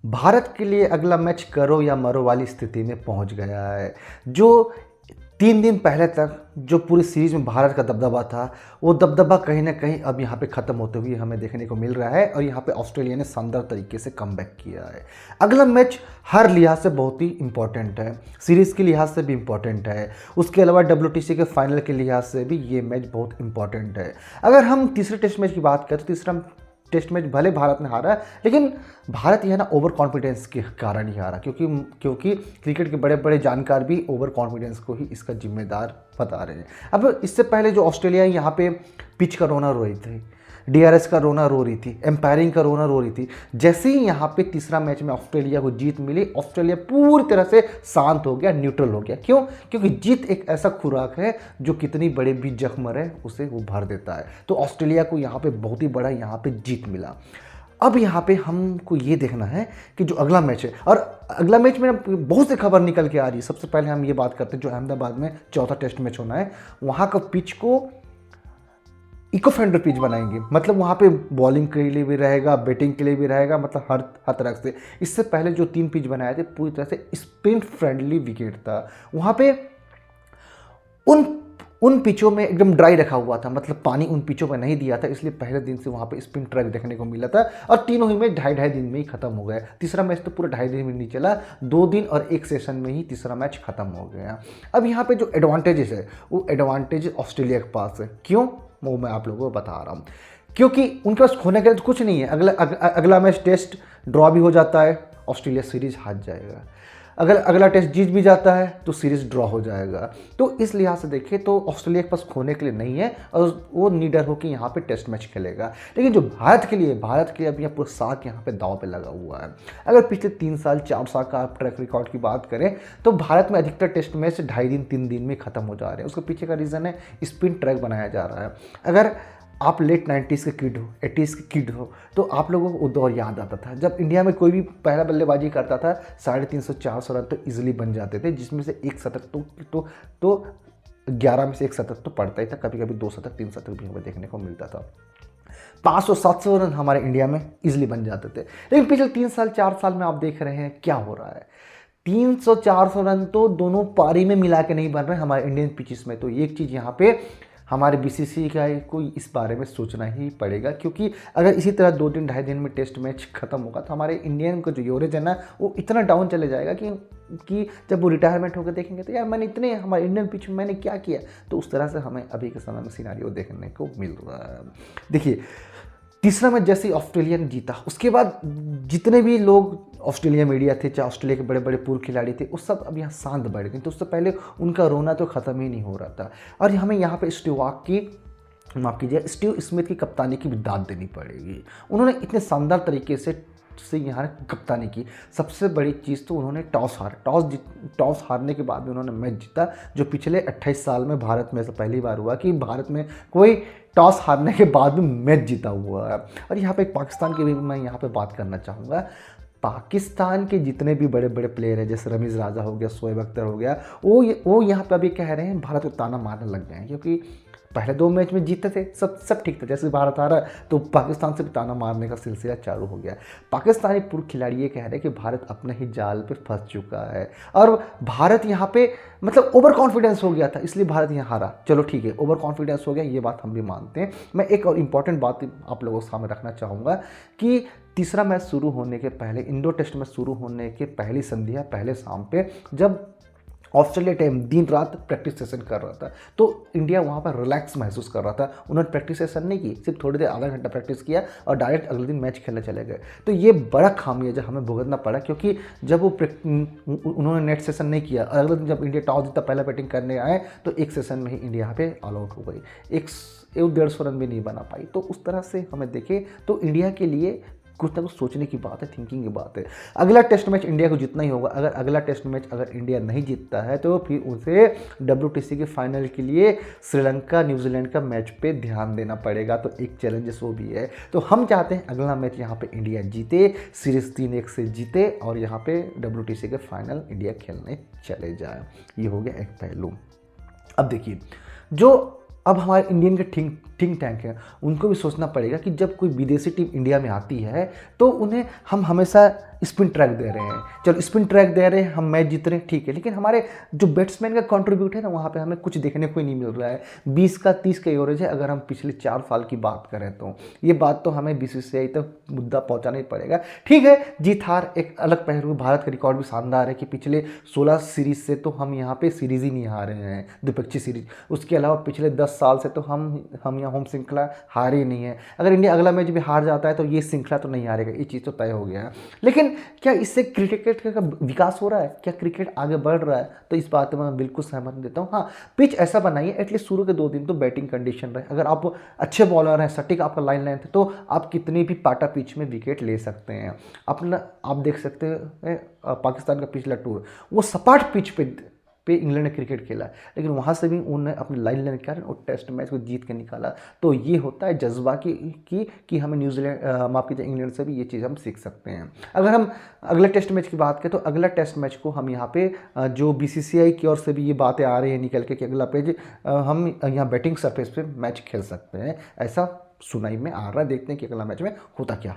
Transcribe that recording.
भारत के लिए अगला मैच करो या मरो वाली स्थिति में पहुंच गया है। जो 3 दिन पहले तक जो पूरी सीरीज में भारत का दबदबा था, वो दबदबा कहीं ना कहीं अब यहाँ पे ख़त्म होते हुए हमें देखने को मिल रहा है और यहाँ पे ऑस्ट्रेलिया ने शानदार तरीके से कमबैक किया है। अगला मैच हर लिहाज से बहुत ही इंपॉर्टेंट है, सीरीज़ के लिहाज से भी इम्पॉर्टेंट है, उसके अलावा WTC के फाइनल के लिहाज से भी ये मैच बहुत इंपॉर्टेंट है। अगर हम तीसरे टेस्ट मैच की बात करें तो तीसरा टेस्ट मैच भले भारत ने हारा, लेकिन भारत यह ना ओवर कॉन्फिडेंस के कारण ही हारा, क्योंकि क्रिकेट के बड़े बड़े जानकार भी ओवर कॉन्फिडेंस को ही इसका जिम्मेदार बता रहे हैं। अब इससे पहले जो ऑस्ट्रेलिया यहाँ पे पिच का रोना रो रही थी, DRS का रोना रो रही थी, एम्पायरिंग का रोना रो रही थी, जैसे ही यहाँ पे तीसरा मैच में ऑस्ट्रेलिया को जीत मिली, ऑस्ट्रेलिया पूरी तरह से शांत हो गया, न्यूट्रल हो गया। क्यों? क्योंकि जीत एक ऐसा खुराक है जो कितनी बड़े भी जख्म रहे उसे वो भर देता है। तो ऑस्ट्रेलिया को यहाँ पे बहुत ही बड़ा यहाँ पे जीत मिला। अब यहाँ पे हमको ये देखना है कि जो अगला मैच है, और अगला मैच में बहुत सी खबर निकल के आ रही है। सबसे पहले हम ये बात करते हैं जो अहमदाबाद में चौथा टेस्ट मैच होना है, वहाँ का पिच को इको फ्रेंडली पिच बनाएंगे, मतलब वहाँ पे बॉलिंग के लिए भी रहेगा, बैटिंग के लिए भी रहेगा, मतलब हर तरह से। इससे पहले जो 3 पिच बनाए थे पूरी तरह से स्पिन फ्रेंडली विकेट था, वहाँ पे उन पिचों में एकदम ड्राई रखा हुआ था, मतलब पानी उन पिचों में नहीं दिया था, इसलिए पहले दिन से वहाँ पे स्पिन ट्रैक देखने को मिला था। और तीनों ही मैच 2.5 दिन में ही खत्म हो गया। तीसरा मैच तो पूरा 2.5 दिन में नहीं चला, 2 दिन और 1 सेशन में ही तीसरा मैच खत्म हो गया। अब यहाँ पे जो एडवांटेजेस है वो एडवांटेज ऑस्ट्रेलिया के पास है। क्यों? वो मैं आप लोगों को बता रहा हूँ। क्योंकि उनके पास खोने के लिए तो कुछ नहीं है। अगला मैच टेस्ट ड्रॉ भी हो जाता है, ऑस्ट्रेलिया सीरीज हार जाएगा। अगर अगला टेस्ट जीत भी जाता है तो सीरीज ड्रॉ हो जाएगा। तो इस लिहाज से देखें तो ऑस्ट्रेलिया के पास खोने के लिए नहीं है और वो निडर होकर यहाँ पे टेस्ट मैच खेलेगा। लेकिन जो भारत के लिए अब यहाँ पूरा साख यहाँ पे दाव पे लगा हुआ है। अगर पिछले 3 साल 4 साल का आप ट्रैक रिकॉर्ड की बात करें तो भारत में अधिकतर टेस्ट मैच 2.5 दिन 3 दिन में खत्म हो जा रहे हैं। उसके पीछे का रीज़न है स्पिन ट्रैक बनाया जा रहा है। अगर आप लेट 90s के किड हो, 80s के किड हो, तो आप लोगों को वो दौर याद आता था जब इंडिया में कोई भी पहला बल्लेबाजी करता था 350-400 रन तो इजीली बन जाते थे, जिसमें से एक शतक तो 11 में से एक शतक तो पड़ता ही था, कभी कभी 2 शतक 3 शतक भी हमें देखने को मिलता था। 500-700 रन हमारे इंडिया में इजीली बन जाते थे। लेकिन पिछले 3 साल 4 साल में आप देख रहे हैं क्या हो रहा है। 300-400 रन तो दोनों पारी में मिला के नहीं बन रहे हमारे इंडियन पिचेस में। तो एक चीज़ यहाँ पे हमारे BCCI को इस बारे में सोचना ही पड़ेगा, क्योंकि अगर इसी तरह 2 दिन 2.5 दिन में टेस्ट मैच खत्म होगा तो हमारे इंडियन का जो एवरेज है ना वो इतना डाउन चले जाएगा कि जब वो रिटायरमेंट होकर देखेंगे तो यार मैंने इतने हमारे इंडियन पिच में मैंने क्या किया। तो उस तरह से हमें अभी के समय में सिनारियो देखने को मिल रहा है। देखिए, तीसरा मैच जैसे ही ऑस्ट्रेलिया ने जीता, उसके बाद जितने भी लोग ऑस्ट्रेलिया मीडिया थे, चाहे ऑस्ट्रेलिया के बड़े बड़े पूर्व खिलाड़ी थे, उस सब अब यहाँ शांत बैठ गए। तो उससे पहले उनका रोना तो ख़त्म ही नहीं हो रहा था। और हमें यहाँ पे स्टीव स्मिथ की कप्तानी की भी दाद देनी पड़ेगी। उन्होंने इतने शानदार तरीके से यहाँ कप्तानी की। सबसे बड़ी चीज़ तो उन्होंने टॉस हारने के बाद भी उन्होंने मैच जीता, जो पिछले 28 साल में भारत में से पहली बार हुआ कि भारत में कोई टॉस हारने के बाद भी मैच जीता हुआ है। और यहाँ पे पाकिस्तान की भी मैं यहाँ पे बात करना चाहूँगा। पाकिस्तान के जितने भी बड़े बड़े प्लेयर हैं, जैसे रमीज़ राजा हो गया, शोएब अख्तर हो गया, वो यहाँ पे अभी कह रहे हैं भारत को ताना मारने लग गए हैं, क्योंकि पहले 2 मैच में जीते थे, सब ठीक था। जैसे भारत हारा तो पाकिस्तान से भी ताना मारने का सिलसिला चालू हो गया। पाकिस्तानी पूर्व खिलाड़ी ये कह रहे हैं कि भारत अपने ही जाल पे फंस चुका है और भारत यहाँ पे मतलब ओवर कॉन्फिडेंस हो गया था, इसलिए भारत यहाँ हारा। चलो ठीक है, ओवर कॉन्फिडेंस हो गया, ये बात हम भी मानते हैं। मैं एक और इम्पॉर्टेंट बात आप लोगों के सामने रखना चाहूँगा कि तीसरा मैच शुरू होने के पहले, इंडो टेस्ट मैच शुरू होने के पहली संध्या, पहले शाम पे, जब ऑस्ट्रेलिया टाइम दिन रात प्रैक्टिस सेशन कर रहा था तो इंडिया वहाँ पर रिलैक्स महसूस कर रहा था। उन्होंने प्रैक्टिस सेशन नहीं की, सिर्फ थोड़ी देर आधा घंटा प्रैक्टिस किया और डायरेक्ट अगले दिन मैच खेलने चले गए। तो ये बड़ा खामियाजा हमें भुगतना पड़ा, क्योंकि जब उन्होंने नेट सेशन नहीं किया और अगले दिन जब इंडिया टॉस जीता पहला बैटिंग करने आए तो एक सेशन में ही इंडिया यहाँ पे ऑल आउट हो गई, 150 रन भी नहीं बना पाई। तो उस तरह से हमें देखें तो इंडिया के लिए कुछ ना कुछ सोचने की बात है, थिंकिंग की बात है। अगला टेस्ट मैच इंडिया को जीतना ही होगा। अगर अगला टेस्ट मैच अगर इंडिया नहीं जीतता है तो फिर उसे WTC के फाइनल के लिए श्रीलंका न्यूजीलैंड का मैच पे ध्यान देना पड़ेगा। तो एक चैलेंजेस वो भी है। तो हम चाहते हैं अगला मैच यहाँ पे इंडिया जीते, सीरीज 3-1 से जीते और यहाँ पे WTC के फाइनल इंडिया खेलने चले जाए। ये हो गया एक पहलू। अब देखिए, जो अब हमारे इंडियन के थिंक टैंक हैं, उनको भी सोचना पड़ेगा कि जब कोई विदेशी टीम इंडिया में आती है तो उन्हें हम हमेशा स्पिन ट्रैक दे रहे हैं, चलो स्पिन ट्रैक दे रहे हैं, हम मैच जीत रहे हैं, ठीक है, लेकिन हमारे जो बैट्समैन का कंट्रीब्यूट है ना वहाँ पे हमें कुछ देखने को ही नहीं मिल रहा है। 20 का 30 का एवरेज है अगर हम पिछले 4 साल की बात करें तो। ये बात तो हमें बीसीसीआई तक मुद्दा पहुँचाना ही पड़ेगा। ठीक है, जीत हार एक अलग पहलू, भारत का रिकॉर्ड भी शानदार है कि पिछले 16 सीरीज से तो हम यहाँ पे सीरीज ही नहीं हारे हैं, द्विपक्षीय सीरीज। उसके अलावा पिछले 10 साल से तो हम यहाँ होम श्रृंखला हारे ही नहीं है। अगर इंडिया अगला मैच भी हार जाता है तो ये श्रृंखला तो नहीं हारेगा, ये चीज़ तो तय हो गया है। लेकिन क्या इससे क्रिकेट का विकास हो रहा है, क्या क्रिकेट आगे बढ़ रहा है? तो इस बात में मैं बिल्कुल सहमत देता हूँ। हाँ, पिच ऐसा बनाइए एटलीस्ट शुरू के 2 दिन तो बैटिंग कंडीशन रहे। अगर आप अच्छे बॉलर हैं, सटीक आपका लाइन लेंथ है, तो आप कितनी भी पाटा पिच में विकेट ले सकते हैं। अपना आप देख सकते हैं पाकिस्तान का पिछला टूर, वो सपाट पिच पे इंग्लैंड ने क्रिकेट खेला, लेकिन वहाँ से भी उन्होंने अपनी लाइन लेने के कारण और टेस्ट मैच को जीत के निकाला। तो ये होता है जज्बा कि हमें न्यूजीलैंड, माफ कीजिए, इंग्लैंड से भी ये चीज़ हम सीख सकते हैं। अगर हम अगले टेस्ट मैच की बात करें तो अगला टेस्ट मैच को हम यहाँ पे जो बीसीसीआई की ओर से भी ये बातें आ रही हैं निकल के कि अगला पेज हम यहाँ बैटिंग सरफेस पे मैच खेल सकते हैं, ऐसा सुनाई में आ रहा है। देखते हैं कि अगला मैच में होता क्या।